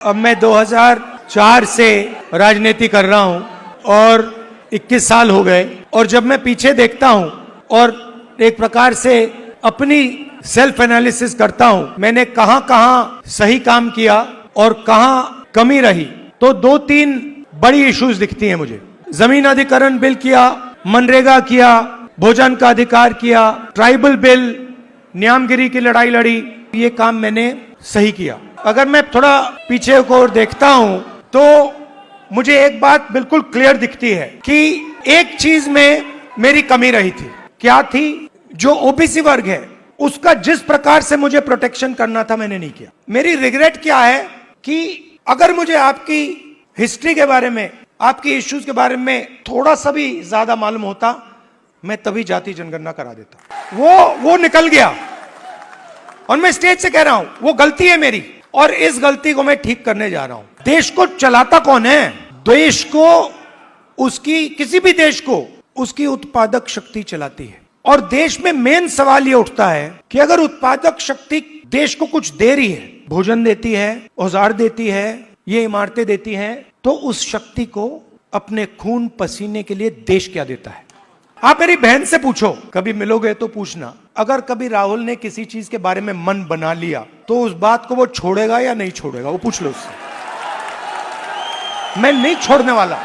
अब मैं 2004 से राजनीति कर रहा हूं और 21 साल हो गए। और जब मैं पीछे देखता हूं और एक प्रकार से अपनी सेल्फ एनालिसिस करता हूं, मैंने कहां कहां सही काम किया और कहां कमी रही, तो 2-3 बड़ी इश्यूज दिखती हैं मुझे। जमीन अधिग्रहण बिल किया, मनरेगा किया, भोजन का अधिकार किया, ट्राइबल बिल, न्यामगिरी की लड़ाई लड़ी, ये काम मैंने सही किया। अगर मैं थोड़ा पीछे को देखता हूं तो मुझे एक बात बिल्कुल क्लियर दिखती है कि एक चीज में मेरी कमी रही थी। क्या थी? जो ओबीसी वर्ग है उसका जिस प्रकार से मुझे प्रोटेक्शन करना था मैंने नहीं किया। मेरी रिग्रेट क्या है कि अगर मुझे आपकी हिस्ट्री के बारे में, आपकी इश्यूज के बारे में थोड़ा सा भी ज्यादा मालूम होता, मैं तभी जाति जनगणना करा देता। वो निकल गया और मैं स्टेज से कह रहा हूं वो गलती है मेरी और इस गलती को मैं ठीक करने जा रहा हूं। देश को चलाता कौन है? देश को, उसकी, किसी भी देश को उसकी उत्पादक शक्ति चलाती है। और देश में मेन सवाल ये उठता है कि अगर उत्पादक शक्ति देश को कुछ दे रही है, भोजन देती है, औजार देती है, ये इमारतें देती हैं, तो उस शक्ति को अपने खून पसीने के लिए देश क्या देता है? आप मेरी बहन से पूछो, कभी मिलोगे तो पूछना, अगर कभी राहुल ने किसी चीज के बारे में मन बना लिया तो उस बात को वो छोड़ेगा या नहीं छोड़ेगा, वो पूछ लो उससे। मैं नहीं छोड़ने वाला।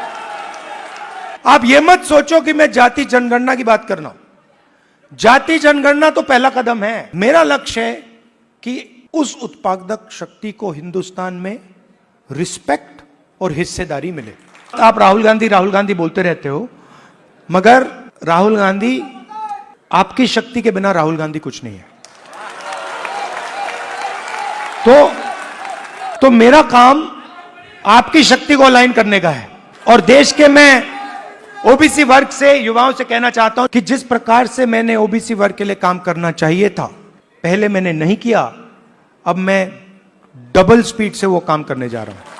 आप ये मत सोचो कि मैं जाति जनगणना की बात कर रहा हूं। जाति जनगणना तो पहला कदम है। मेरा लक्ष्य है कि उस उत्पादक शक्ति को हिंदुस्तान में रिस्पेक्ट और हिस्सेदारी मिले। आप राहुल गांधी बोलते रहते हो, मगर राहुल गांधी, आपकी शक्ति के बिना राहुल गांधी कुछ नहीं है। तो मेरा काम आपकी शक्ति को अलाइन करने का है। और देश के, मैं ओबीसी वर्ग से, युवाओं से कहना चाहता हूं कि जिस प्रकार से मैंने ओबीसी वर्ग के लिए काम करना चाहिए था, पहले मैंने नहीं किया, अब मैं डबल स्पीड से वो काम करने जा रहा हूं।